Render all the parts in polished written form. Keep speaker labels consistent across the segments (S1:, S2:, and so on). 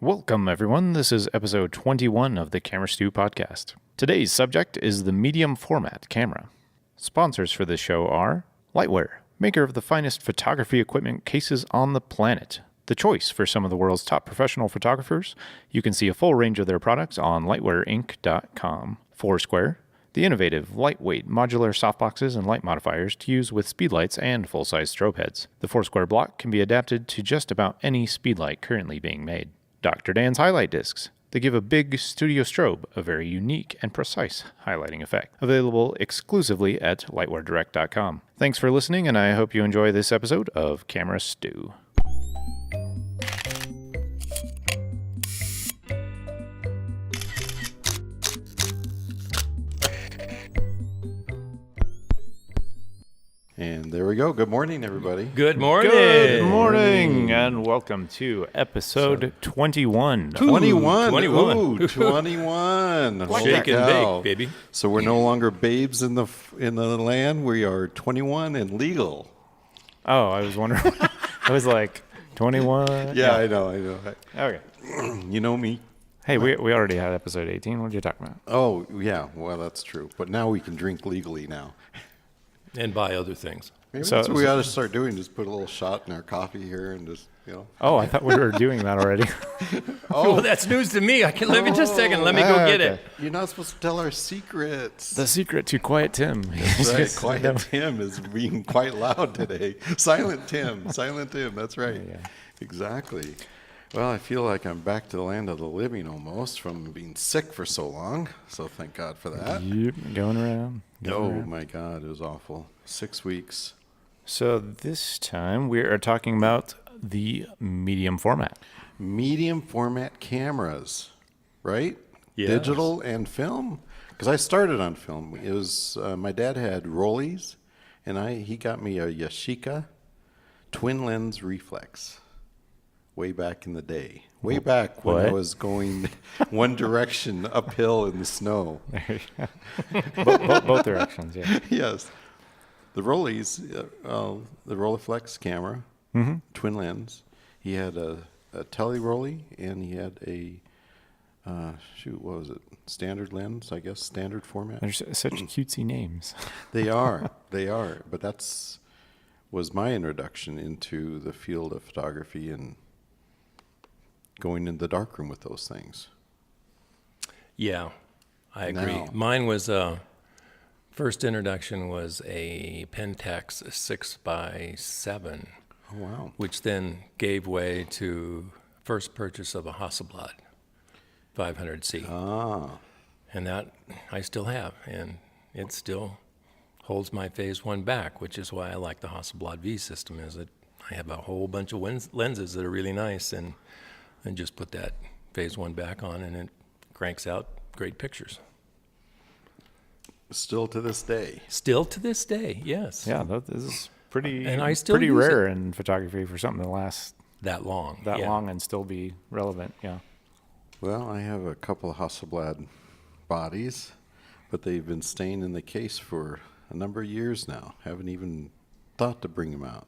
S1: Welcome, everyone. This is episode 21 of the Camera Stew podcast. Today's subject is the medium format camera. Sponsors for this show are Lightwear, maker of the finest photography equipment cases on the planet. The choice for some of the world's top professional photographers. You can see a full range of their products on lightwearinc.com. Foursquare, the innovative, lightweight, modular softboxes and light modifiers to use with speedlights and full-size strobe heads. The Foursquare block can be adapted to just about any speedlight currently being made. Dr. Dan's highlight discs. They give a big studio strobe a very unique and precise highlighting effect. Available exclusively at lightweardirect.com. Thanks for listening, and I hope you enjoy this episode of Camera Stew.
S2: And there we go. Good morning, everybody.
S3: Good morning.
S1: Good morning, and welcome to episode 21.
S2: 21.
S3: 21.
S2: Ooh, 21.
S3: Shake and
S2: cow.
S3: bake, baby.
S2: So we're no longer babes in the land. We are 21 and legal.
S1: Oh, I was wondering. I was like, 21?
S2: Yeah, I know.
S1: Okay.
S2: You know me.
S1: Hey, we already had episode 18. What are you talking about?
S2: Oh, yeah. Well, that's true. But now we can drink legally now.
S3: And buy other things.
S2: Maybe
S1: So-
S2: that's what we ought to start doing. Just put a little shot in our coffee here and just,
S1: Oh, I thought we were doing that already.
S3: Well, that's news to me. Let me just a second. Let me go get it.
S2: You're not supposed to tell our secrets.
S1: The secret to Quiet Tim.
S2: That's right. Quiet Tim is being quite loud today. Silent Tim. That's right.
S1: Yeah.
S2: Exactly. Well, I feel like I'm back to the land of the living almost from being sick for so long. So thank God for that.
S1: Yep, going around.
S2: Oh my God, it was awful. 6 weeks.
S1: So this time we are talking about the medium format.
S2: Medium format cameras, right?
S3: Yes.
S2: Digital and film. Because I started on film. It was my dad had Rollies, and he got me a Yashica twin lens reflex. Way back in the day. Way back when I
S1: What?
S2: was going one direction uphill in the snow.
S1: There you go. Both directions, yeah.
S2: Yes. The Rollies, the Rolleiflex camera, twin lens. He had a tele Rolly, and he had a, what was it? Standard lens, I guess, standard format.
S1: There's such cutesy names.
S2: They are. But was my introduction into the field of photography and going in the darkroom with those things.
S3: Yeah, I agree.
S2: Now-
S3: Mine was, first introduction was a Pentax 6x7,
S2: Oh, wow.
S3: which then gave way to first purchase of a Hasselblad 500C.
S2: Ah.
S3: And that I still have, and it still holds my phase one back, which is why I like the Hasselblad V system, is that I have a whole bunch of lenses that are really nice, and just put that phase one back on, and it cranks out great pictures.
S2: Still to this day.
S3: Still to this day, yes.
S1: Yeah, this is pretty
S3: And I still
S1: pretty
S3: use
S1: rare in photography for something to last
S3: That long.
S1: that
S3: yeah.
S1: long and still be relevant. Yeah.
S2: Well, I have a couple of Hasselblad bodies, but they've been staying in the case for a number of years now. Haven't even thought to bring them out.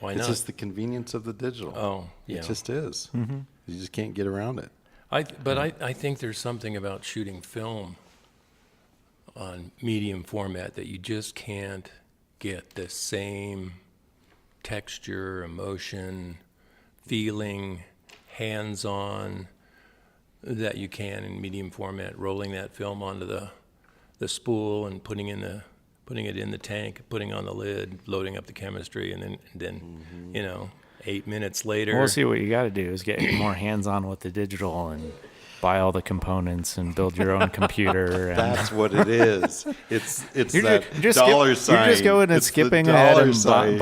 S3: Why
S2: It's
S3: not?
S2: just the convenience of the digital.
S3: Oh, yeah.
S2: It just is. Mm-hmm. You just can't get around it.
S3: I think there's something about shooting film on medium format that you just can't get the same texture, emotion, feeling, hands-on that you can in medium format. Rolling that film onto the spool and putting it in the tank, putting on the lid, loading up the chemistry, and then 8 minutes later.
S1: We'll see what you got to do is get more hands-on with the digital and buy all the components and build your own computer. And
S2: That's what it is. It's
S1: You're
S2: that
S1: just
S2: dollar sign.
S1: You're just going and
S2: It's the
S1: skipping ahead
S2: dollar
S1: and
S2: sign.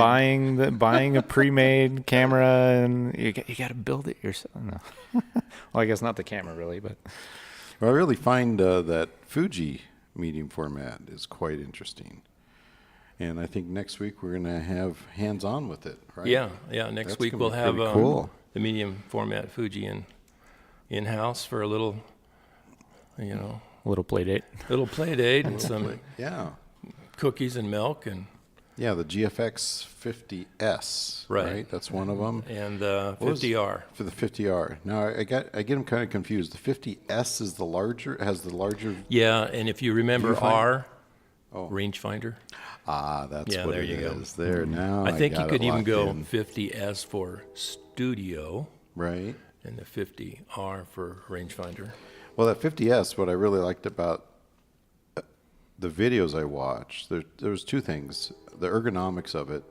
S1: buying a pre-made camera, and you got to build it yourself. No. Well, I guess not the camera really, but
S2: Well, I really find that Fuji medium format is quite interesting. And I think next week we're going to have hands-on with it, right?
S3: Yeah. Next
S2: That's
S3: week
S2: gonna
S3: we'll
S2: be
S3: have
S2: pretty cool.
S3: the medium format Fuji in-house for a little,
S1: a little play date.
S3: little play date and some
S2: Yeah.
S3: cookies and milk, and
S2: Yeah, the GFX 50S.
S3: Right.
S2: That's one of them.
S3: And
S2: What was-
S3: 50R.
S2: For the 50R. Now I get them kind of confused. The 50S is the larger, has the larger.
S3: Yeah, and if you remember
S2: Viewfinder?
S3: R,
S2: Oh.
S3: rangefinder,
S2: That's
S3: Yeah,
S2: what
S3: there
S2: it
S3: you go.
S2: is. There now.
S3: I think you
S2: got it
S3: could even
S2: locked
S3: go
S2: in.
S3: 50S for studio
S2: Right.
S3: and the 50R for rangefinder.
S2: Well, that 50S, what I really liked about the videos I watched, there was two things. The ergonomics of it.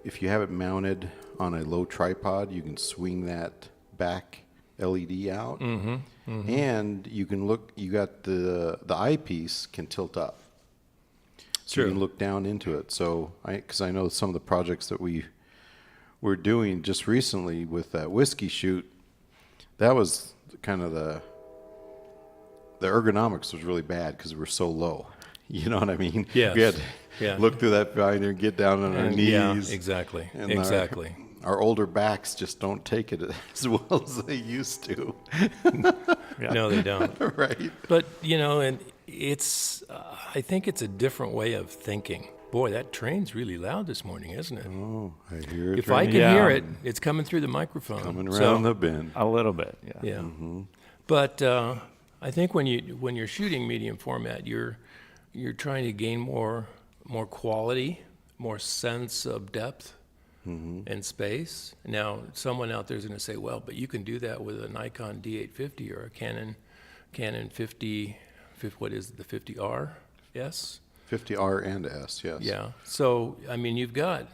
S2: If you have it mounted on a low tripod, you can swing that back LED out, and you can look. You got the eyepiece can tilt up, so
S3: True.
S2: you can look down into it. So, because I know some of the projects that we were doing just recently with that whiskey shoot, that was kind of the ergonomics was really bad because we were so low. You know what I mean?
S3: Yes.
S2: We had to
S3: Yeah.
S2: look through that binder and get down on our
S3: And-
S2: knees.
S3: yeah, exactly,
S2: And
S3: exactly.
S2: Our older backs just don't take it as well as they used to.
S3: No, they don't.
S2: Right?
S3: But, and it's, I think it's a different way of thinking. Boy, that train's really loud this morning, isn't it?
S2: Oh, I hear it.
S3: If I can
S1: Yeah.
S3: hear it, it's coming through the microphone.
S2: coming
S3: So-
S2: around the bend.
S1: A little bit, yeah.
S3: Yeah. But I think when you're shooting medium format, you're trying to gain more quality, more sense of depth and space. Now, someone out there is going to say, well, but you can do that with a Nikon D850 or a Canon 50, what is it, the 50R? Yes?
S2: 50R and S, yes.
S3: Yeah. So, I mean, you've got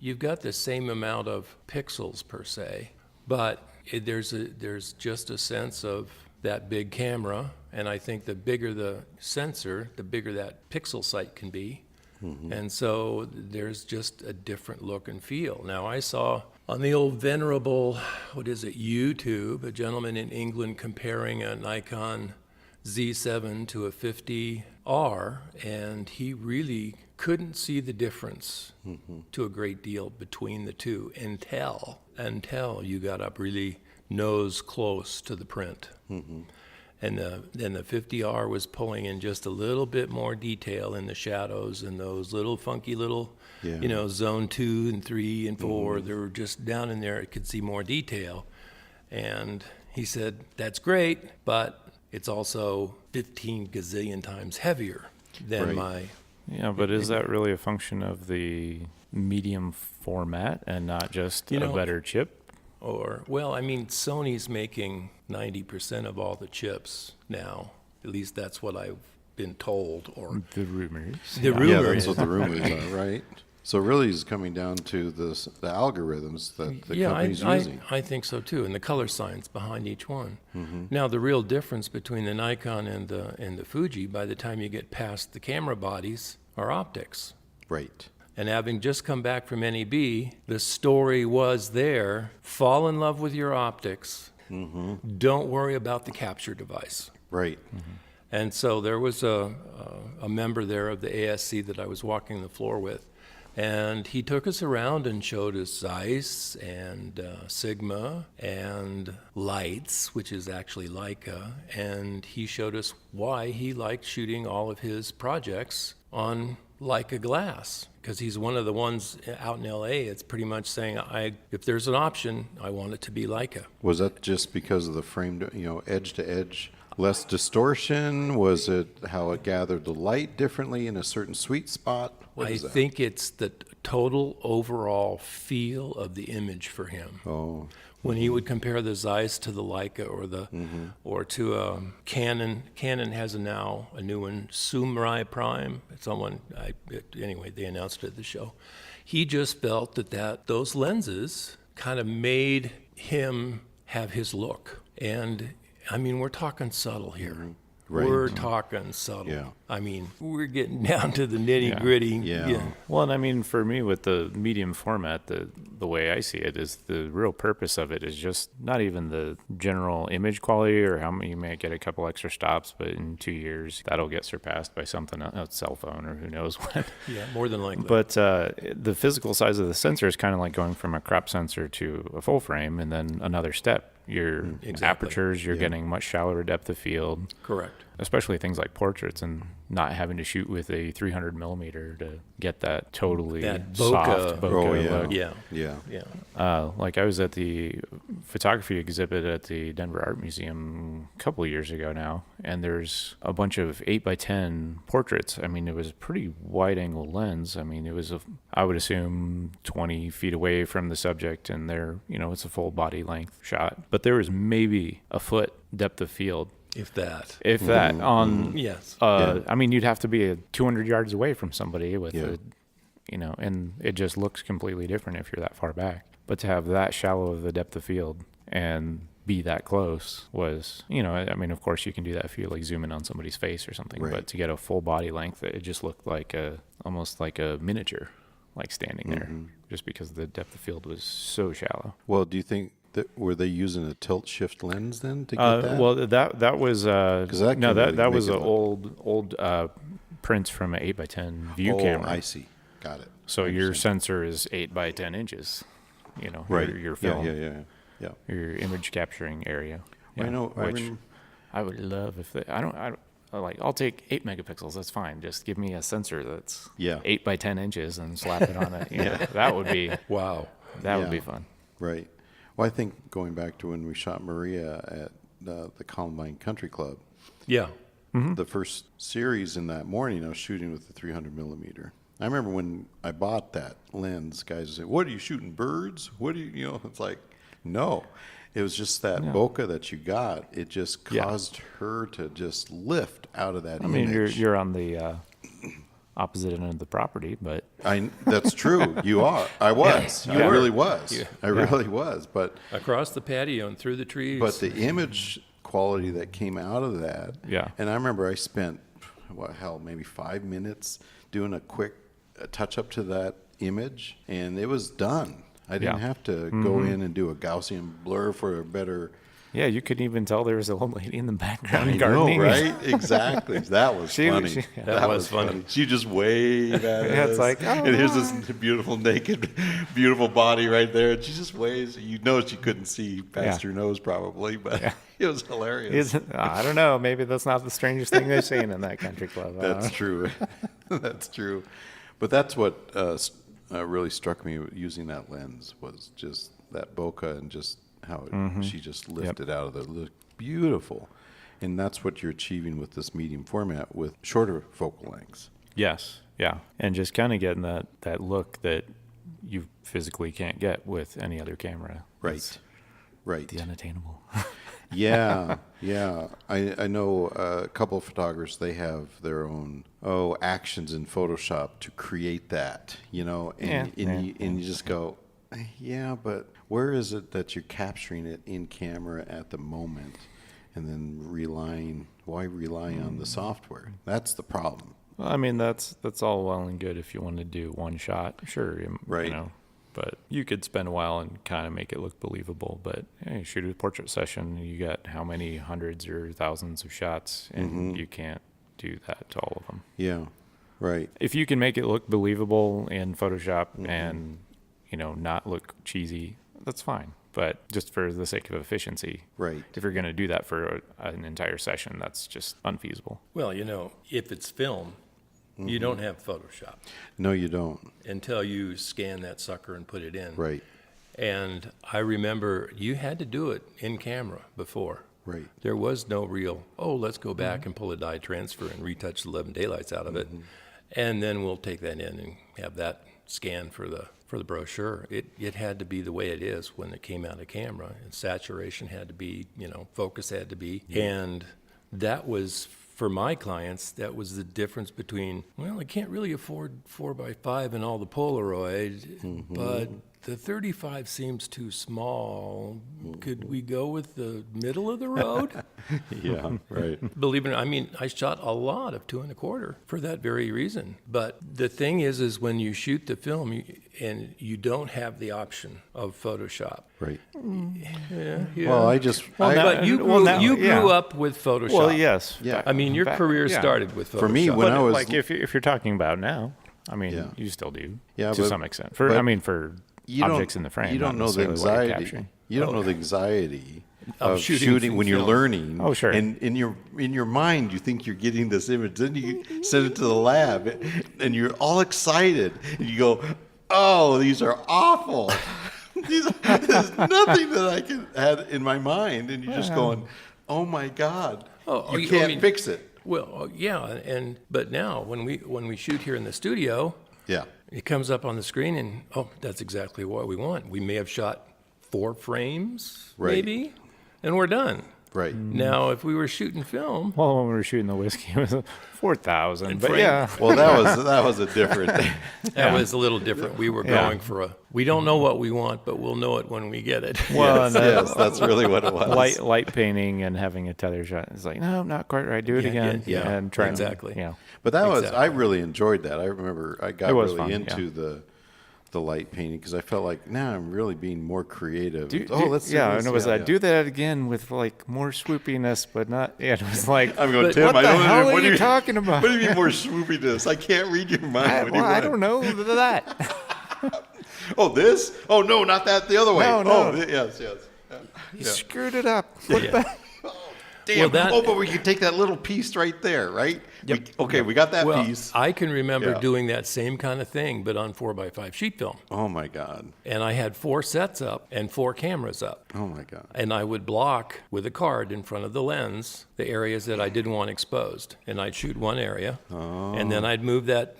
S3: the same amount of pixels per se, but there's just a sense of that big camera, and I think the bigger the sensor, the bigger that pixel sight can be. And so there's just a different look and feel. Now, I saw on the old venerable, YouTube, a gentleman in England comparing a Nikon Z7 to a 50R, and he really couldn't see the difference to a great deal between the two until you got up really nose close to the print. And then the 50R was pulling in just a little bit more detail in the shadows and those little funky little,
S2: Yeah.
S3: zone 2 and 3 and 4. They were just down in there. It could see more detail. And he said, that's great, but it's also 15 gazillion times heavier than
S2: Right.
S3: my.
S1: Yeah, but is that really a function of the medium format and not just
S3: You
S1: a
S3: know-
S1: better chip?
S3: Sony's making 90% of all the chips now. At least that's what I've been told. Or
S1: The rumors.
S3: the rumor
S2: Yeah, that's
S3: is.
S2: what the rumors are, right? So really it's coming down to the algorithms that the company's using.
S3: I think so too, and the color science behind each one.
S2: Mm-hmm.
S3: Now, the real difference between the Nikon and the Fuji, by the time you get past the camera bodies, are optics.
S2: Right.
S3: And having just come back from NEB, the story was there: fall in love with your optics. Don't worry about the capture device.
S2: Right.
S3: And so there was a member there of the ASC that I was walking the floor with, and he took us around and showed us Zeiss and Sigma and Lights, which is actually Leica, and he showed us why he liked shooting all of his projects on Leica glass, because he's one of the ones out in LA. It's pretty much saying, if there's an option, I want it to be Leica.
S2: Was that just because of the frame, edge to edge, less distortion? Was it how it gathered the light differently in a certain sweet spot? What
S3: I
S2: is that?
S3: think it's the total overall feel of the image for him.
S2: Oh,
S3: When he would compare the Zeiss to the Leica or to a Canon. Canon has now a new one, Sumrai Prime. Anyway, they announced it at the show. He just felt that those lenses kind of made him have his look. And I mean, we're talking subtle here.
S2: Right.
S3: We're talking subtle.
S2: Yeah.
S3: I mean, we're getting down to the nitty gritty.
S2: Yeah.
S1: Well, and I mean, for me, with the medium format, the way I see it is the real purpose of it is just not even the general image quality or how many you may get a couple extra stops, but in 2 years that'll get surpassed by something else, a cell phone or who knows what.
S3: Yeah, more than likely.
S1: But the physical size of the sensor is kind of like going from a crop sensor to a full frame, and then another step. Your
S3: Exactly.
S1: apertures, you're getting much shallower depth of field.
S3: Correct.
S1: especially things like portraits, and not having to shoot with a 300 millimeter to get that totally
S3: That
S1: soft
S3: bokeh.
S1: bokeh
S2: Oh,
S1: look.
S3: Yeah.
S2: Yeah.
S1: Like I was at the photography exhibit at the Denver Art Museum a couple of years ago now, and there's a bunch of 8x10 portraits. I mean, it was a pretty wide angle lens. I mean, it was I would assume 20 feet away from the subject, and it's a full body length shot. But there was maybe a foot depth of field,
S3: If that.
S1: if that, on.
S3: Yes.
S1: I mean, you'd have to be 200 yards away from somebody with
S2: Yeah.
S1: and it just looks completely different if you're that far back. But to have that shallow of a depth of field and be that close was, I mean, of course you can do that if you like zoom in on somebody's face or something,
S2: Right.
S1: but to get a full body length, it just looked like almost like a miniature, like standing there, just because the depth of field was so shallow.
S2: Well, do you think were they using a tilt shift lens then to get that?
S1: Well, that was
S2: that can
S1: no,
S2: really
S1: that was
S2: make
S1: an
S2: it
S1: old prints from an 8x10 view
S2: oh,
S1: camera.
S2: I see. Got it.
S1: So your sensor is 8x10 inches.
S2: Right.
S1: Your film,
S2: Yeah.
S1: your image capturing area.
S2: I know.
S1: Which I would love if I'll take 8 megapixels. That's fine. Just give me a sensor that's 8x10 inches and slap it on it. That would be
S3: Wow.
S1: that would be fun.
S2: Right. Well, I think going back to when we shot Maria at the Columbine Country Club,
S3: Yeah.
S2: the first series in that morning, I was shooting with the 300 millimeter. I remember when I bought that lens, guys would say, "What are you shooting, birds? What do you?" It's like, no. It was just that bokeh that you got. It just caused her to just lift out of that
S1: I mean,
S2: image.
S1: you're on the opposite end of the property, but
S2: That's true. You are. I was.
S1: Yeah.
S2: I
S1: Yeah.
S2: really was. I really was. But
S3: Across the patio and through the trees.
S2: But the image quality that came out of that, and I remember I spent, maybe 5 minutes doing a quick touch up to that image, and it was done. I didn't have to go in and do a Gaussian blur for a better.
S1: yeah, you couldn't even tell there was a old lady in the background
S2: I know,
S1: gardening.
S2: right? Exactly. That was funny.
S3: That was funny.
S2: She just waved at us.
S1: Yeah, it's like, oh,
S2: and here's this beautiful, naked, beautiful body right there. And she just waves. You know she couldn't see past her nose probably, but it was hilarious.
S1: I don't know. Maybe that's not the strangest thing they've seen in that country club.
S2: That's true. That's true. But that's what really struck me using that lens was just that bokeh and just how she just lifted out of there. Looked beautiful. And that's what you're achieving with this medium format with shorter focal lengths.
S1: Yes, yeah. And just kind of getting that look that you physically can't get with any other camera.
S2: Right.
S1: It's
S2: Right.
S1: the unattainable.
S2: Yeah. I know a couple of photographers, they have their own actions in Photoshop to create that, and you just go, yeah, but where is it that you're capturing it in camera at the moment, and then why rely on the software? That's the problem.
S1: Well, I mean, that's all well and good if you want to do one shot, sure,
S2: Right.
S1: But you could spend a while and kind of make it look believable. But hey, shoot a portrait session, you got how many hundreds or thousands of shots, and you can't do that to all of them.
S2: Yeah, right.
S1: If you can make it look believable in Photoshop and not look cheesy, that's fine. But just for the sake of efficiency,
S2: Right.
S1: if you're going to do that for an entire session, that's just unfeasible.
S3: Well, if it's film, you don't have Photoshop
S2: No, you don't.
S3: until you scan that sucker and put it in.
S2: Right,
S3: And I remember you had to do it in camera before.
S2: right.
S3: There was no real, let's go back and pull a dye transfer and retouch the 11 daylights out of it. And then we'll take that in and have that scanned for the brochure. It had to be the way it is when it came out of camera. And saturation had to be, focus had to be. And that was, for my clients, that was the difference between, I can't really afford 4x5 and all the Polaroid, but the 35 seems too small. Could we go with the middle of the road?
S2: Yeah, right.
S3: Believe it or not, I shot a lot of 2 1/4 for that very reason. But the thing is when you shoot the film and you don't have the option of Photoshop.
S2: Right.
S3: Yeah.
S2: Well, I just,
S3: But you grew up with Photoshop.
S1: Well, yes.
S2: Yeah.
S3: I mean, your career started with Photoshop.
S2: For me, when
S1: But
S2: I was
S1: like if you're talking about now, I mean, you still do to
S2: but-
S1: some extent.
S2: but
S1: For objects in the frame.
S2: You don't
S1: not
S2: know the
S1: necessarily what you're
S2: anxiety.
S1: capturing.
S2: You don't know the anxiety of shooting when you're
S3: film.
S2: learning.
S1: Oh, sure.
S2: And in your mind, you think you're getting this image. Then you send it to the lab, and you're all excited. And you go, "Oh, these are awful. There's nothing that I can add in my mind." And you're just going, "Oh my God, you can't fix it."
S3: Well, yeah, but now when we shoot here in the studio,
S2: Yeah.
S3: it comes up on the screen, and that's exactly what we want. We may have shot 4 frames,
S2: Right.
S3: maybe, and we're done.
S2: Right.
S3: Now, if we were shooting film,
S1: Well, when we were shooting the whiskey, it was 4,000. But
S3: Frank-
S1: yeah,
S2: Well, that was a different thing.
S3: that was a little different. We were
S1: Yeah.
S3: going for we don't know what we want, but we'll know it when we get it.
S1: well,
S2: Yes, that's really what it was.
S1: light painting and having a tether shot. It's like, no, not quite right. Do it
S3: Yeah,
S1: again.
S3: yeah,
S1: and try
S3: exactly.
S1: And,
S2: But that was,
S3: Exactly.
S2: I really enjoyed that. I remember I got
S1: It was
S2: really
S1: fun,
S2: into the light painting because I felt like now I'm really being more creative.
S1: Do,
S2: Let's do
S1: yeah,
S2: this.
S1: and it was
S2: Yeah,
S1: like,
S2: yeah.
S1: do that again with like more swoopiness, but not. Yeah, it was like,
S2: I'm going,
S3: But
S2: Tim,
S1: what
S2: I
S1: the
S2: don't
S1: hell
S2: know.
S1: are
S2: What do
S1: you talking about?
S2: What do you mean more swoopiness? I can't read your mind. What do you
S1: I
S2: want?
S1: don't know that.
S2: Oh, this? Oh, no, not that. The other way.
S1: No, no.
S2: Oh, yes.
S1: You screwed it up. What
S3: Yeah.
S1: the?
S2: Damn.
S3: Well,
S2: but we could take that little piece right there, right?
S3: Yep.
S2: We got that
S3: Well,
S2: piece.
S3: I can remember
S2: Yeah.
S3: doing that same kind of thing, but on 4x5 sheet film.
S2: Oh, my God.
S3: And I had 4 sets up and 4 cameras up.
S2: Oh, my God.
S3: And I would block with a card in front of the lens the areas that I didn't want exposed. And I'd shoot one area, and then I'd move that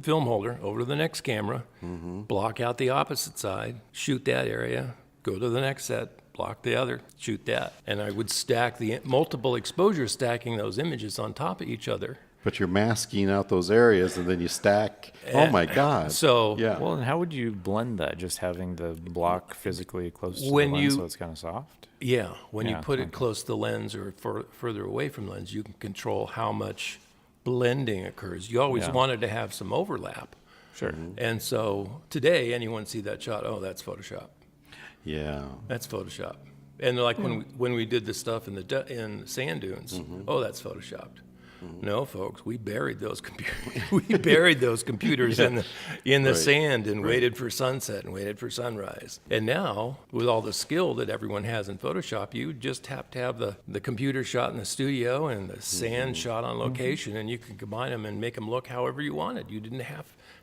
S3: film holder over to the next camera, block out the opposite side, shoot that area, go to the next set, block the other, shoot that. And I would stack the multiple exposures, stacking those images on top of each other.
S2: But you're masking out those areas, and then you stack. Oh, my God.
S3: So
S2: Yeah.
S1: Well, and how would you blend that? Just having the block physically close to
S3: When
S1: the lens
S3: you-
S1: so it's kind of soft?
S3: yeah, when you
S1: Yeah,
S3: put it close to the lens or further away from the lens, you can control how much blending occurs. You always
S1: Yeah.
S3: wanted to have some overlap.
S1: Sure.
S3: And so today, anyone see that shot? Oh, that's Photoshop.
S2: Yeah.
S3: That's Photoshop. And like when we did the stuff in in sand dunes, oh, that's Photoshopped. No, folks, we buried those computers. We buried those computers in the
S2: Right.
S3: sand and waited for sunset and waited for sunrise. And now, with all the skill that everyone has in Photoshop, you just have to have the computer shot in the studio and the sand shot on location, and you can combine them and make them look however you wanted. You didn't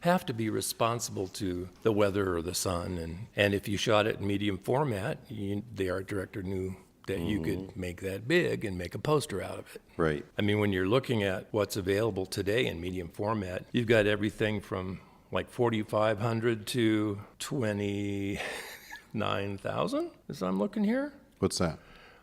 S3: have to be responsible to the weather or the sun. And if you shot it in medium format, the art director knew that you could make that big and make a poster out of it.
S2: Right.
S3: I mean, when you're looking at what's available today in medium format, you've got everything from like 4,500 to 29,000, as I'm looking here.
S2: What's that?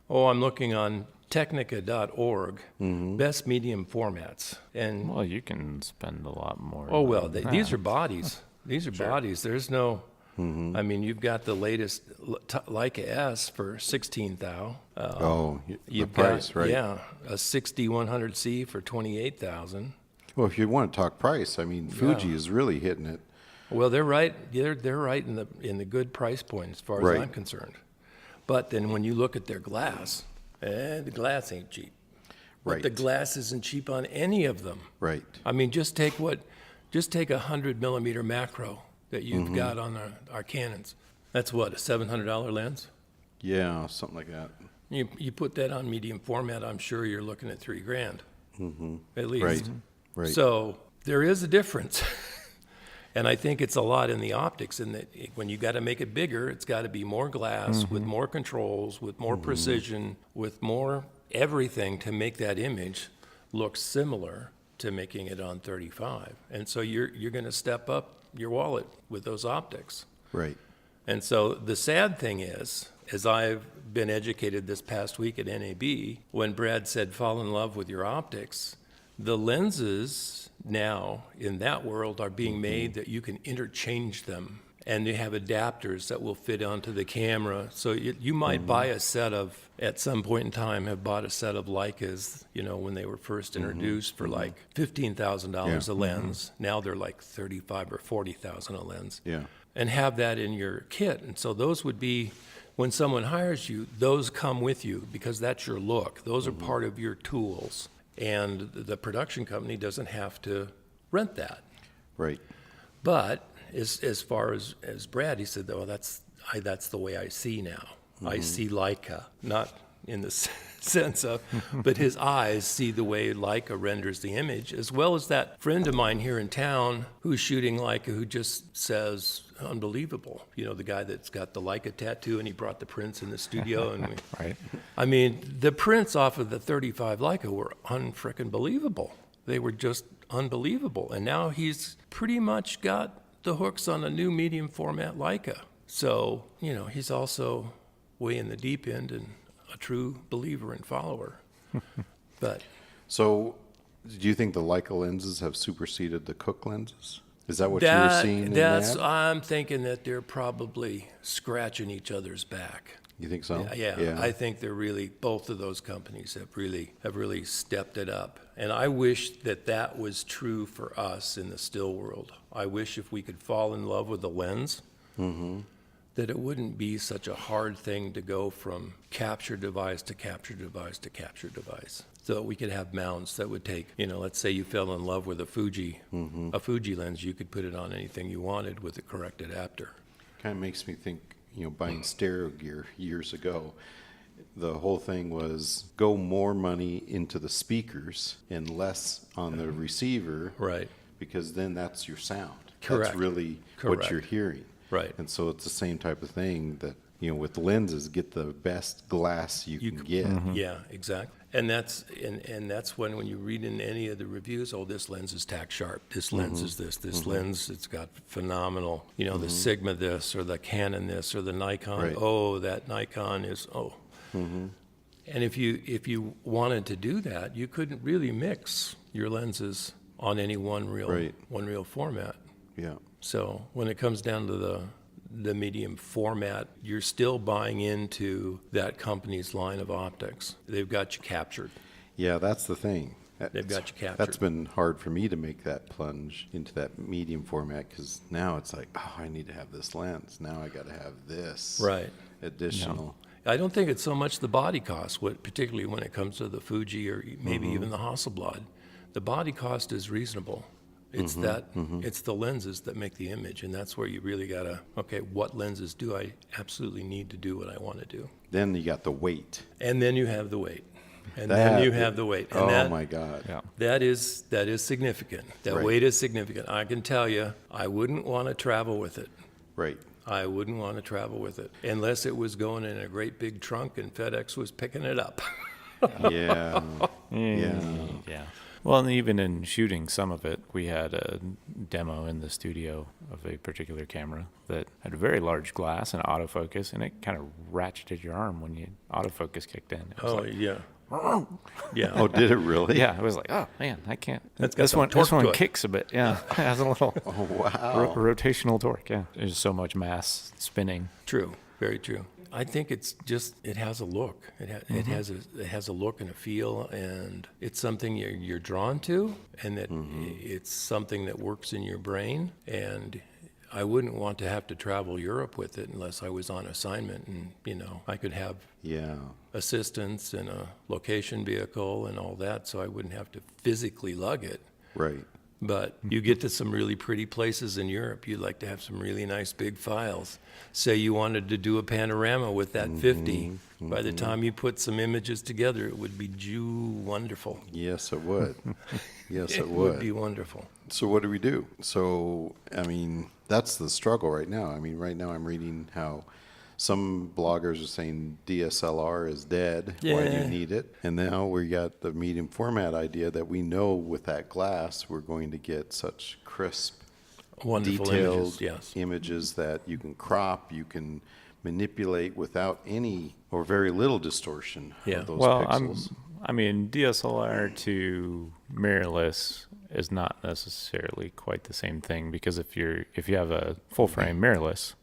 S3: Oh, I'm looking on technica.org, best medium formats. And
S1: Well, you can spend a lot more.
S3: oh, well,
S1: than
S3: these
S1: that.
S3: are bodies. These are bodies. There's no, I mean, you've got the latest Leica S for 16 thou.
S2: The
S3: You've
S2: price,
S3: got,
S2: right?
S3: yeah, a 60-100C for 28,000.
S2: Well, if you want to talk price, I mean, Fuji is really hitting it.
S3: Well, they're right. They're right in the good price point as far as
S2: Right.
S3: I'm concerned. But then when you look at their glass, the glass ain't cheap. But
S2: Right.
S3: the glass isn't cheap on any of them.
S2: Right.
S3: I mean, just take a 100mm macro that you've got on our Canons. That's what, a $700 lens?
S2: Yeah, something like that.
S3: You put that on medium format, I'm sure you're looking at $3,000 at least.
S2: Right. Right.
S3: So there is a difference. And I think it's a lot in the optics, in that when you got to make it bigger, it's got to be more glass with more controls, with more precision, with more everything to make that image look similar to making it on 35. And so you're going to step up your wallet with those optics.
S2: Right.
S3: And so the sad thing is, as I've been educated this past week at NAB, when Brad said fall in love with your optics, the lenses now in that world are being made that you can interchange them, and they have adapters that will fit onto the camera. So you might buy a set of, at some point in time, have bought a set of Leicas, when they were first introduced for like $15,000 a lens. Now they're like $35,000 or $40,000 a lens.
S2: Yeah.
S3: And have that in your kit. And so those would be, when someone hires you, those come with you because that's your look. Those are part of your tools. And the production company doesn't have to rent that.
S2: Right.
S3: But as far as Brad, he said, oh, that's the way I see now. I see Leica, not in the sense of, but his eyes see the way Leica renders the image, as well as that friend of mine here in town who's shooting Leica, who just says, unbelievable. You know, the guy that's got the Leica tattoo, and he brought the prints in the studio. And
S1: Right.
S3: I mean, the prints off of the 35 Leica were unfrickin' believable. They were just unbelievable. And now he's pretty much got the hooks on a new medium format Leica. So, you know, he's also way in the deep end and a true believer and follower. But
S2: So, do you think the Leica lenses have superseded the Cooke lenses? Is that what you were seeing in
S3: that's
S2: that?
S3: I'm thinking that they're probably scratching each other's back.
S2: You think so?
S3: Yeah, I think they're really, both of those companies have really stepped it up. And I wish that was true for us in the still world. I wish if we could fall in love with the lens, that it wouldn't be such a hard thing to go from capture device to capture device to capture device. So we could have mounts that would take, you know, let's say you fell in love with a Fuji lens, you could put it on anything you wanted with the correct adapter.
S2: Kind of makes me think, you know, buying stereo gear years ago, the whole thing was go more money into the speakers and less on the receiver.
S3: Right.
S2: Because then that's your sound.
S3: Correct.
S2: That's really what you're hearing.
S3: Right.
S2: And so it's the same type of thing that, you know, with lenses, get the best glass you can get.
S3: Yeah, exactly. And that's when you read in any of the reviews, oh, this lens is tack sharp. This lens is this lens, it's got phenomenal, you know, the Sigma this or the Canon this or the Nikon.
S2: Right.
S3: Oh, that Nikon is And if you wanted to do that, you couldn't really mix your lenses on any one real format.
S2: Yeah.
S3: So when it comes down to the medium format, you're still buying into that company's line of optics. They've got you captured.
S2: Yeah, that's the thing.
S3: They've got you captured.
S2: That's been hard for me to make that plunge into that medium format because now it's like, oh, I need to have this lens. Now I got to have this
S3: Right.
S2: additional.
S3: I don't think it's so much the body cost, particularly when it comes to the Fuji or maybe even the Hasselblad. The body cost is reasonable. It's it's the lenses that make the image, and that's where you really gotta, okay, what lenses do I absolutely need to do what I want to do?
S2: Then you got the weight.
S3: And then you have the weight. And
S2: That-
S3: then you have the weight. And
S2: Oh my God.
S1: Yeah.
S3: that is significant. That
S2: Right.
S3: weight is significant. I can tell you, I wouldn't want to travel with it.
S2: Right.
S3: I wouldn't want to travel with it unless it was going in a great big trunk and FedEx was picking it up.
S2: Yeah. Yeah.
S1: Yeah. Well, and even in shooting some of it, we had a demo in the studio of a particular camera that had a very large glass and autofocus, and it kind of ratcheted your arm when you autofocus kicked in. It was like,
S3: Yeah. Yeah.
S2: Oh, did it really?
S1: yeah, I was like, oh man, I can't.
S3: That's got
S1: This
S3: some
S1: one,
S3: torque
S1: this one
S3: to it.
S1: kicks a bit. Yeah, it has a little
S2: Oh, wow.
S1: rotational torque. Yeah, there's so much mass spinning.
S3: True. Very true. I think it's just, it has a look. It has a look and a feel, and it's something you're drawn to, and that it's something that works in your brain. And I wouldn't want to have to travel Europe with it unless I was on assignment, and you know I could have
S2: Yeah.
S3: assistance and a location vehicle and all that, so I wouldn't have to physically lug it.
S2: Right.
S3: But you get to some really pretty places in Europe. You'd like to have some really nice big files. Say you wanted to do a panorama with that 50. By the time you put some images together, it would be wonderful.
S2: Yes, it would. Yes, it
S3: would
S2: would.
S3: be wonderful.
S2: So what do we do? So, I mean, that's the struggle right now. I mean, right now I'm reading how some bloggers are saying DSLR is dead. Why do
S3: Yeah.
S2: you need it? And now we got the medium format idea that we know with that glass we're going to get such crisp,
S3: Wonderful
S2: detailed
S3: images, yes.
S2: images that you can crop, you can manipulate without any or very little distortion
S3: Yeah.
S2: of those
S1: Well,
S2: pixels.
S1: I mean, DSLR to mirrorless is not necessarily quite the same thing, because if you have a full frame mirrorless,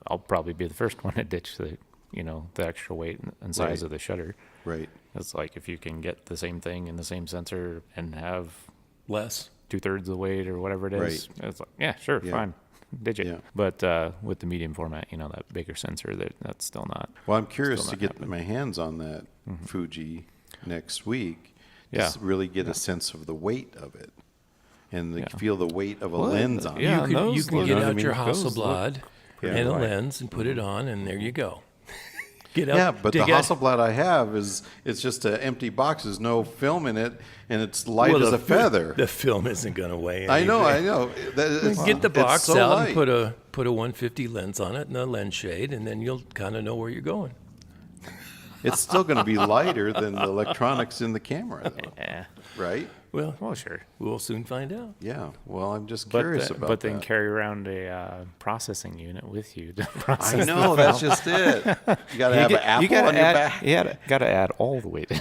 S1: I'll probably be the first one to ditch the extra weight and size
S2: Right.
S1: of the shutter.
S2: Right.
S1: It's like if you can get the same thing in the same sensor and have
S3: Less.
S1: 2/3 of the weight or whatever it is, it's like, yeah, sure,
S2: Yeah.
S1: fine, ditch it.
S2: Yeah.
S1: But with the medium format, that bigger sensor, that's still not.
S2: Well, I'm curious
S1: Still
S2: to
S1: not
S2: get
S1: happening.
S2: my hands on that Fuji next week.
S1: Yeah.
S2: Just really get a sense of the weight of it, and
S1: Yeah.
S2: feel the weight of a
S1: Well,
S2: lens on
S1: yeah,
S2: it.
S3: You
S1: those
S3: can
S1: look-
S3: get
S2: know what I
S3: out your
S2: mean?
S1: Those look
S3: Hasselblad
S2: pretty
S3: and a
S1: right.
S3: lens and put it on, and there you go. Get out.
S2: Yeah, but the
S3: dig out.
S2: Hasselblad I have it's just an empty box. There's no film in it, and it's light
S3: Well,
S2: as a feather.
S3: The film isn't going to weigh anything.
S2: I know.
S3: Get the box
S2: so
S3: out
S2: light.
S3: and put a 150 lens on it and a lens shade, and then you'll kind of know where you're going.
S2: It's still going to be lighter than the electronics in the camera, though,
S1: Yeah.
S2: right?
S3: Well,
S1: Sure.
S3: we'll soon find out.
S2: Yeah. Well, I'm just
S1: But,
S2: curious about
S1: but
S2: that.
S1: then carry around a processing unit with you to process.
S2: I know, that's just it. You got to have an apple
S1: you gotta
S2: on your
S1: add,
S2: back.
S1: You gotta add all the weight.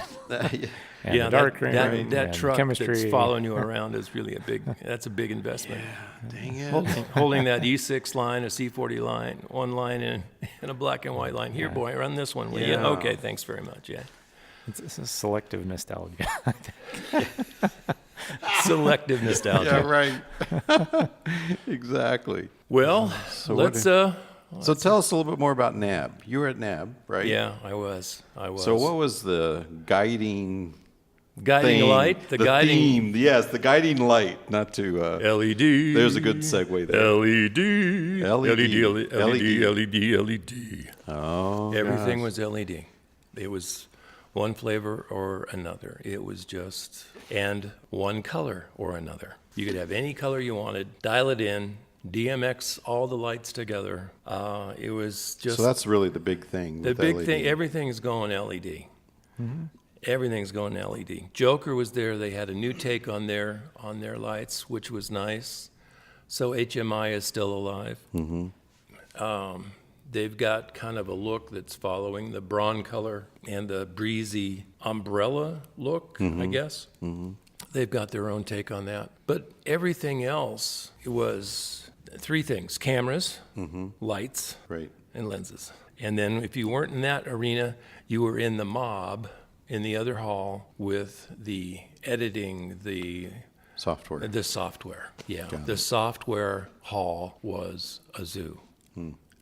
S1: And
S3: Yeah,
S1: the dark
S3: that,
S1: green,
S3: that
S1: and
S3: truck
S1: chemistry.
S3: that's following you around is really that's a big investment.
S2: Dang it.
S3: Holding that E6 line, a C40 line, one line and a black and white line. Here, boy, run this one, will you?
S2: Yeah.
S3: Okay, thanks very much. Yeah.
S1: It's a selective nostalgia.
S3: Selective nostalgia.
S2: Yeah, right. Exactly.
S3: Well,
S2: So
S3: let's.
S2: So tell us a little bit more about NAB. You were at NAB, right?
S3: Yeah, I was.
S2: So what was the guiding
S3: guiding
S2: thing?
S3: light? The guiding
S2: theme. Yes, the guiding light. Not to.
S3: LED.
S2: There's a good segue there.
S3: LED.
S2: LED.
S3: LED.
S2: Oh.
S3: Everything
S2: gosh.
S3: was LED. It was one flavor or another. It was just, and one color or another. You could have any color you wanted, dial it in, DMX all the lights together. It was just
S2: So that's really the big thing.
S3: the
S2: with
S3: big
S2: LED.
S3: thing. Everything's going LED. Everything's going LED. Joker was there. They had a new take on their lights, which was nice. So HMI is still alive. They've got kind of a look that's following the brawn color and the breezy umbrella look, I guess. They've got their own take on that. But everything else, it was three things: cameras, lights,
S2: Right.
S3: and lenses. And then if you weren't in that arena, you were in the mob in the other hall with the editing, the
S2: Software.
S3: software. Yeah, the software hall was a zoo.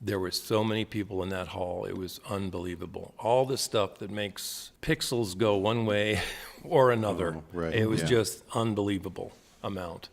S3: There were so many people in that hall. It was unbelievable. All the stuff that makes pixels go one way or another.
S2: right,
S3: It was
S2: yeah.
S3: just unbelievable amount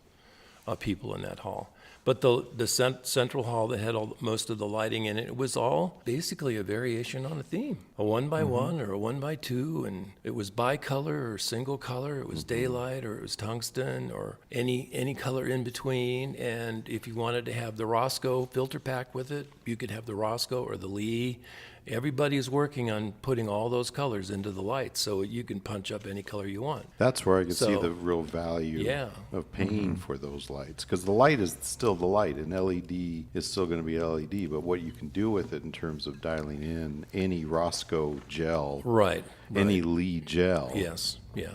S3: of people in that hall. But the central hall that had most of the lighting in it, it was all basically a variation on a theme, a 1x1 or a 1x2, and it was bicolor or single color. It was daylight or it was tungsten or any color in between. And if you wanted to have the Roscoe filter pack with it, you could have the Roscoe or the Lee. Everybody's working on putting all those colors into the lights, so you can punch up any color you want.
S2: That's where I could see
S3: So-
S2: the real value
S3: Yeah.
S2: of paying for those lights. Because the light is still the light, and LED is still going to be LED. But what you can do with it in terms of dialing in any Roscoe gel,
S3: Right.
S2: any Lee gel.
S3: Yes, yeah.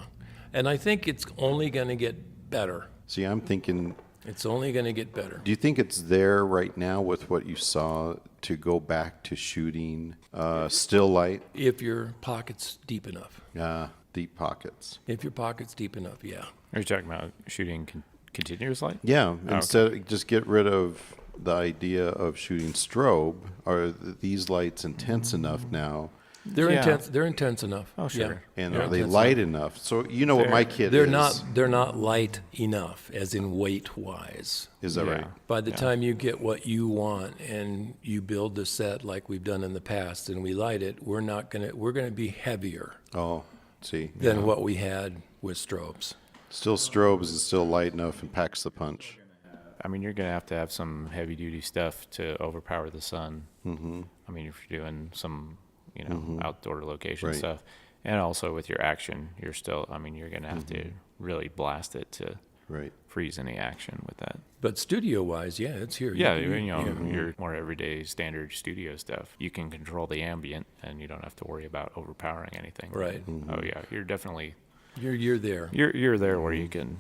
S3: And I think it's only going to get better.
S2: See, I'm thinking,
S3: It's only going to get better.
S2: do you think it's there right now with what you saw to go back to shooting still light,
S3: If your pocket's deep enough.
S2: deep pockets?
S3: If your pocket's deep enough, yeah.
S1: Are you talking about shooting continuous light?
S2: Yeah, instead just get rid of the idea of shooting strobe. Are these lights intense enough now?
S3: They're
S1: Yeah.
S3: intense. They're intense enough.
S1: Oh, sure.
S3: Yeah.
S2: And
S3: They're
S2: are they
S3: intense
S2: light
S3: enough.
S2: enough? So you know what my kit
S3: They're
S2: is.
S3: not. They're not light enough, as in weight wise.
S2: Is that
S1: Yeah.
S2: right?
S3: By the time you get what you want and you build the set like we've done in the past, and we light it, we're gonna be heavier
S2: Oh, see.
S3: than what we had with strobes.
S2: Still strobes is still light enough and packs the punch.
S1: I mean, you're going to have some heavy duty stuff to overpower the sun. Mm-hmm. I mean, if you're doing some, outdoor location
S2: Right.
S1: stuff, and also with your action, you're going to have to really blast it to
S2: Right.
S1: freeze any action with that.
S3: But studio wise, yeah, it's here.
S1: Yeah, your more everyday standard studio stuff. You can control the ambient, and you don't have to worry about overpowering anything.
S3: Right.
S1: Oh yeah, you're definitely
S3: You're there.
S1: you're there where you can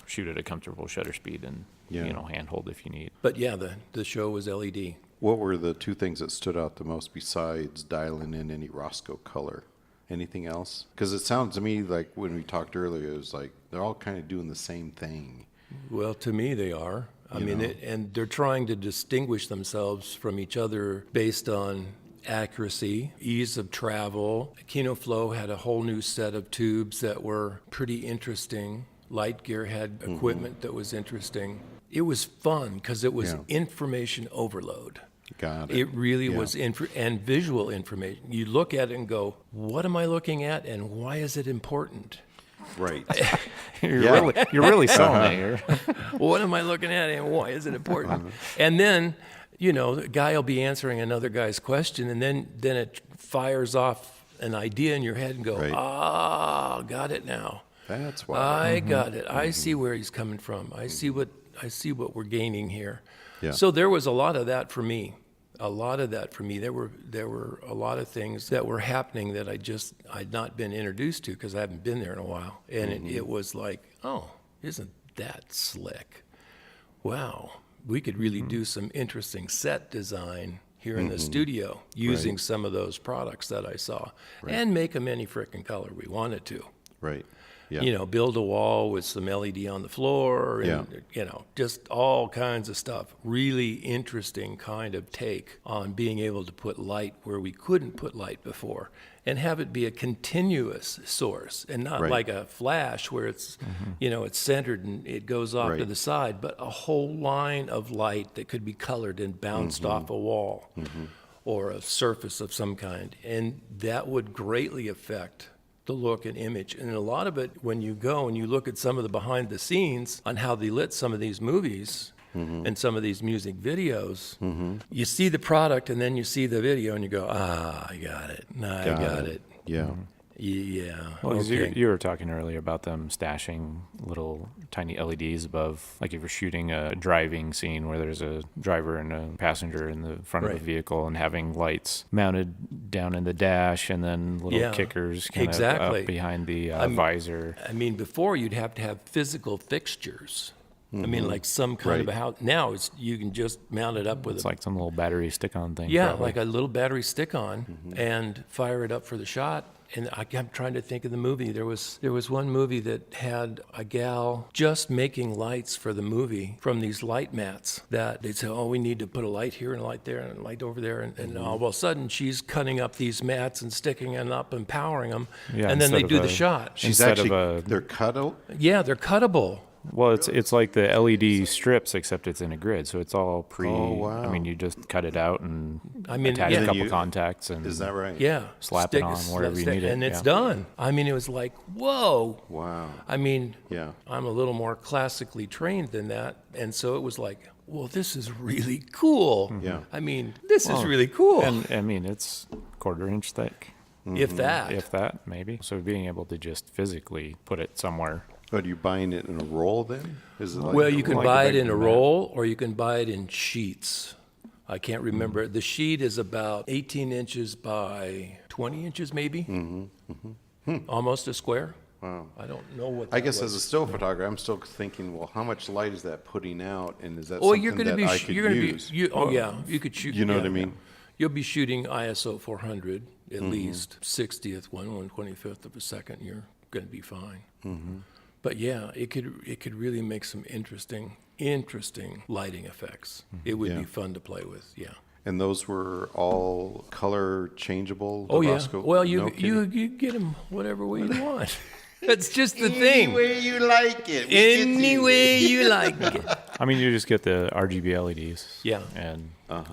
S1: shoot at a comfortable shutter speed and
S2: Yeah.
S1: handhold if you need.
S3: But yeah, the show was LED.
S2: What were the two things that stood out the most besides dialing in any Roscoe color? Anything else? Because it sounds to me like when we talked earlier, it was like they're all kind of doing the same thing.
S3: Well, to me, they are. I mean, and they're trying to distinguish themselves from each other based on accuracy, ease of travel. KinoFlow had a whole new set of tubes that were pretty interesting. Light Gear had equipment that was interesting. It was fun because it was
S2: Yeah.
S3: information overload.
S2: Got it.
S3: It really
S2: Yeah.
S3: was and visual information. You look at it and go, what am I looking at and why is it important?
S2: Right.
S1: You're really selling it here.
S3: What am I looking at and why is it important? And then, the guy will be answering another guy's question, and then it fires off an idea in your head and go,
S2: Right.
S3: got it now.
S2: That's why.
S3: I got it. I see where he's coming from. I see what we're gaining here.
S2: Yeah.
S3: So there was a lot of that for me. There were a lot of things that were happening that I'd not been introduced to because I haven't been there in a while. And it was like, oh, isn't that slick? Wow, we could really do some interesting set design here in the studio using some of those products that I saw and make them any frickin' color we wanted to.
S2: Right. Yeah.
S3: Build a wall with some LED on the floor and, just all kinds of stuff. Really interesting kind of take on being able to put light where we couldn't put light before and have it be a continuous source and not
S2: Right.
S3: like a flash where it's, it's centered and it goes off to
S2: Right.
S3: the side, but a whole line of light that could be colored and bounced off a wall or a surface of some kind. And that would greatly affect the look and image. And a lot of it, when you go and you look at some of the behind the scenes on how they lit some of these movies and some of these music videos, you see the product and then you see the video and you go, I got it. I got it.
S2: Yeah.
S3: Yeah.
S1: Well, 'cause
S3: okay.
S1: you were talking earlier about them stashing little tiny LEDs above, like if you're shooting a driving scene where there's a driver and a passenger in the front of
S3: Right.
S1: the vehicle and having lights mounted down in the dash and then little
S3: Yeah,
S1: kickers kind
S3: exactly.
S1: of up behind the
S3: I'm-
S1: visor.
S3: I mean, before you'd have to have physical fixtures. I mean, like some kind of a
S2: Right.
S3: house. Now you can just mount it up with
S1: It's
S3: a
S1: like some little battery stick-on thing.
S3: Yeah,
S1: probably.
S3: like a little battery stick-on, and fire it up for the shot. And I'm trying to think of the movie. There was one movie that had a gal just making lights for the movie from these light mats that they'd say, oh, we need to put a light here and a light there and a light over there. And all of a sudden, she's cutting up these mats and sticking them up and powering them.
S1: Yeah,
S3: and then they
S1: instead
S3: do
S1: of
S3: the
S1: a-
S3: shot.
S2: She's
S1: Instead of
S2: actually,
S1: a-
S2: they're cut out.
S3: Yeah, they're cuttable.
S1: Well, it's like the LED strips, except it's in a grid, so it's all pre.
S2: Oh, wow.
S1: I mean, you just cut it out and attach
S3: yeah.
S1: a couple
S2: You-
S1: contacts, and
S2: Is that right?
S3: Yeah.
S1: Slap it on wherever you need it,
S3: And it's
S1: yeah.
S3: done. I mean, it was like, whoa.
S2: Wow.
S3: I mean,
S2: Yeah.
S3: I'm a little more classically trained than that. And so it was like, well, this is really cool.
S2: Yeah.
S3: I mean, this is really cool.
S1: And I mean, it's 1/4 inch thick,
S3: if that.
S1: if that, maybe. So being able to just physically put it somewhere.
S2: But are you buying it in a roll then? Is it like
S3: Well, you can
S1: like a
S3: buy it
S1: big
S3: in a
S1: mat.
S3: roll or you can buy it in sheets. I can't remember. The sheet is about 18 inches by 20 inches, maybe. Almost a square.
S2: Wow.
S3: I don't know what.
S2: I
S3: that
S2: guess
S3: was.
S2: as a still photographer, I'm still thinking, well, how much light is that putting out, and is that
S3: Well,
S2: something
S3: you're going to
S2: that
S3: be.
S2: I could
S3: You're going to
S2: use?
S3: be. You could shoot.
S2: You know
S3: yeah,
S2: what I mean?
S3: yeah. You'll be shooting ISO 400 at
S2: Mm-hmm.
S3: least 60th one, 1/25th of a second. You're going to be fine.
S2: Mm-hmm.
S3: But yeah, it could really make some interesting lighting effects. It would
S2: Yeah.
S3: be fun to play with. Yeah.
S2: And those were all color changeable.
S3: Oh yeah.
S2: Tabasco?
S3: Well,
S2: No
S3: you
S2: kidding?
S3: get them whatever way you want. That's just the thing.
S2: way you like it.
S3: Any way you like it.
S1: I mean, you just get the RGB LEDs.
S3: Yeah.
S1: And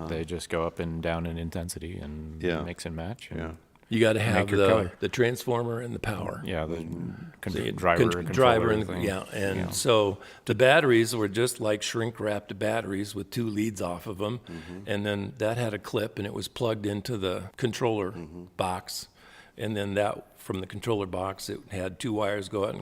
S1: they just go up and down in intensity and
S2: Yeah.
S1: mix and match. And
S2: Yeah.
S3: You got to have
S1: your color.
S3: the transformer and the power.
S1: Yeah, the
S3: The
S1: driver,
S3: driver
S1: controller
S3: and
S1: thing.
S3: yeah, and so the batteries were just like shrink wrapped batteries with 2 leads off of them, and then that had a clip and it was plugged into the controller box, and then that from the controller box it had 2 wires go out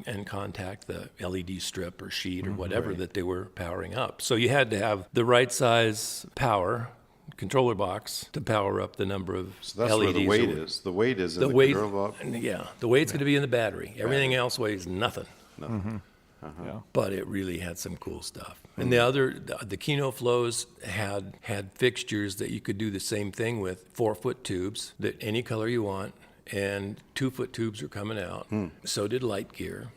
S3: and contact the LED strip or sheet or whatever that they were powering up. So you had to have the right size power controller box to power up the number of
S2: So that's
S3: LEDs.
S2: where the weight is. The weight is in
S3: The
S2: the
S3: weight,
S2: control box.
S3: yeah, the weight's going to be in the battery. Everything else weighs nothing.
S1: Yeah.
S3: But it really had some cool stuff. And the Kino Flows had fixtures that you could do the same thing with, 4-foot tubes that any color you want, and 2-foot tubes are coming out. So did Light Gear.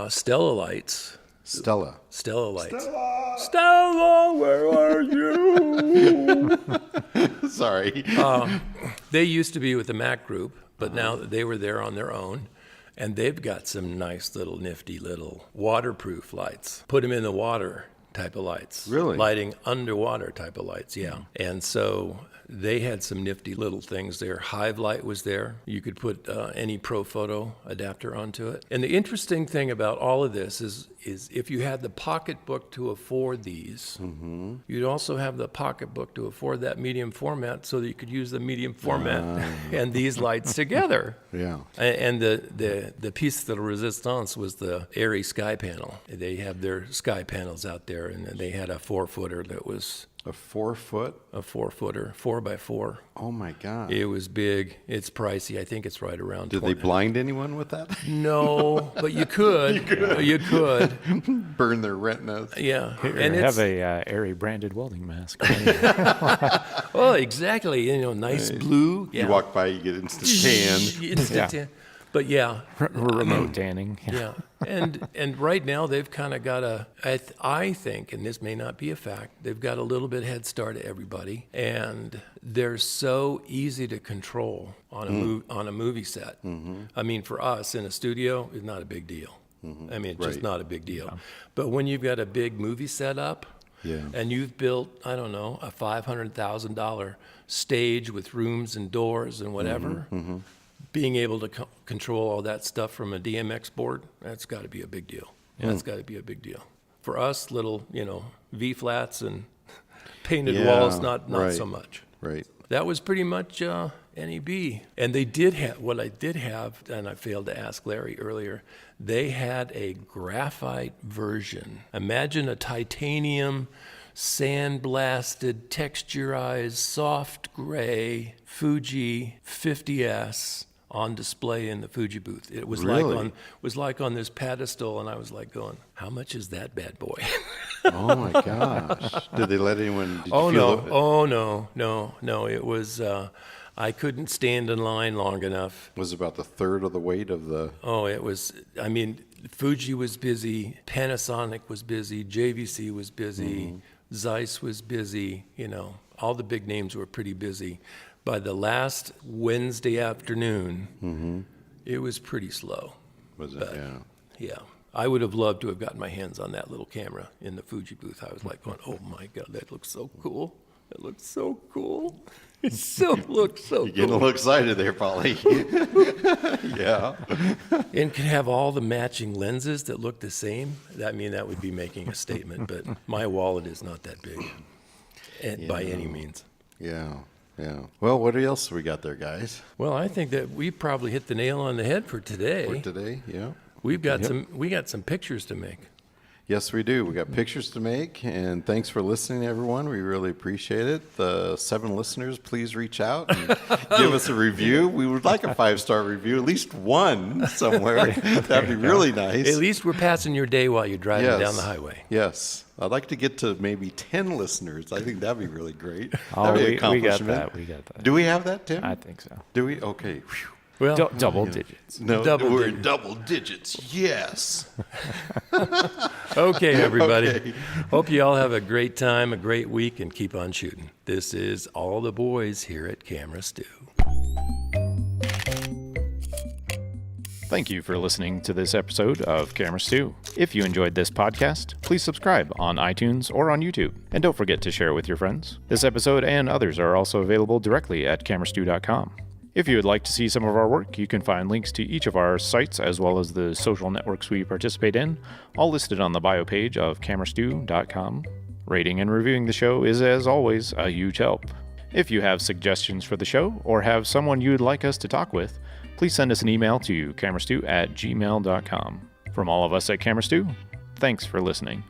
S3: Stella lights.
S2: Stella.
S3: Stella lights. Stella, where are you?
S2: Sorry.
S3: They used to be with the Mac Group, but now that they were there on their own, and they've got some nice little nifty little waterproof lights. Put them in the water type of lights.
S2: Really?
S3: Lighting underwater type of lights, yeah. And so they had some nifty little things there. Hive light was there. You could put any ProPhoto adapter onto it. And the interesting thing about all of this is if you had the pocketbook to afford these, you'd also have the pocketbook to afford that medium format so that you could use the medium format and these lights together.
S2: Yeah.
S3: And the piece de resistance was the Airy Sky Panel. They have their sky panels out there, and they had a 4-footer that was
S2: A 4-foot?
S3: a 4-footer, 4x4.
S2: Oh my God.
S3: It was big. It's pricey. I think it's right around.
S2: Did they blind anyone with that?
S3: No, but you could. You could.
S2: Burn their retinas?
S3: Yeah.
S1: Here,
S3: And
S1: have
S3: it's,
S1: a Airy branded welding mask.
S3: oh, exactly. Nice blue. Yeah.
S2: You walk by, you get instant tan.
S3: Instant
S1: Yeah.
S3: tan. But yeah,
S1: Remote tanning.
S3: yeah. And right now they've kind of got I think, and this may not be a fact, they've got a little bit head start of everybody, and they're so easy to control on a movie set. I mean, for us in a studio, it's not a big deal. I mean, it's just
S2: Right.
S3: not a big deal. But when you've got a big movie set up,
S2: Yeah.
S3: and you've built, I don't know, a $500,000 stage with rooms and doors and whatever, being able to control all that stuff from a DMX board, that's got to be a big deal. That's got to be a big deal. For us, little, V-flats and painted
S2: Yeah,
S3: walls, not
S2: right.
S3: so much.
S2: Right.
S3: That was pretty much NEB. And they did have, what I did have, and I failed to ask Larry earlier, they had a graphite version. Imagine a titanium, sandblasted, texturized, soft gray Fuji 50S on display in the Fuji booth. It was
S2: Really?
S3: like on this pedestal, and I was like going, how much is that bad boy?
S2: Oh my gosh. Did they let anyone? Did you
S3: Oh
S2: feel
S3: no!
S2: it?
S3: Oh no! It was. I couldn't stand in line long enough.
S2: Was about the third of the weight of the.
S3: Oh, it was. I mean, Fuji was busy. Panasonic was busy. JVC was busy. Zeiss was busy. All the big names were pretty busy. By the last Wednesday afternoon, it was pretty slow.
S2: Was it? Yeah.
S3: Yeah. I would have loved to have gotten my hands on that little camera in the Fuji booth. I was like going, oh my God, that looks so cool. That looks so cool. It so looks so
S2: You're getting a
S3: cool.
S2: little excited there, Polly. Yeah.
S3: And can have all the matching lenses that look the same. That would be making a statement, but my wallet is not that big by any means.
S2: Yeah. Yeah. Well, what else we got there, guys?
S3: Well, I think that we probably hit the nail on the head for today.
S2: For today, yeah.
S3: We got some pictures to make.
S2: Yes, we do. We got pictures to make, and thanks for listening, everyone. We really appreciate it. The 7 listeners, please reach out and give us a review. We would like a 5-star review, at least one somewhere. That'd be really nice.
S3: At least we're passing your day while you're driving
S2: Yes.
S3: down the highway.
S2: Yes. I'd like to get to maybe 10 listeners. I think that'd be really great.
S1: Oh,
S2: That'd be an
S1: we got
S2: accomplishment.
S1: that. We got that.
S2: Do we have that, Tim?
S1: I think so.
S2: Do we? Okay. Phew.
S3: Well,
S1: Double digits.
S2: No,
S3: Double
S2: we're
S3: digits.
S2: in double digits. Yes.
S3: okay, everybody.
S2: Okay.
S3: Hope you all have a great time, a great week, and keep on shooting. This is All the Boys here at Camera Stew.
S1: Thank you for listening to this episode of Camera Stew. If you enjoyed this podcast, please subscribe on iTunes or on YouTube. And don't forget to share with your friends. This episode and others are also available directly at camerastew.com. If you would like to see some of our work, you can find links to each of our sites as well as the social networks we participate in, all listed on the bio page of camerastew.com. Rating and reviewing the show is, as always, a huge help. If you have suggestions for the show or have someone you'd like us to talk with, please send us an email to camerastew@gmail.com. From all of us at Camera Stew, thanks for listening.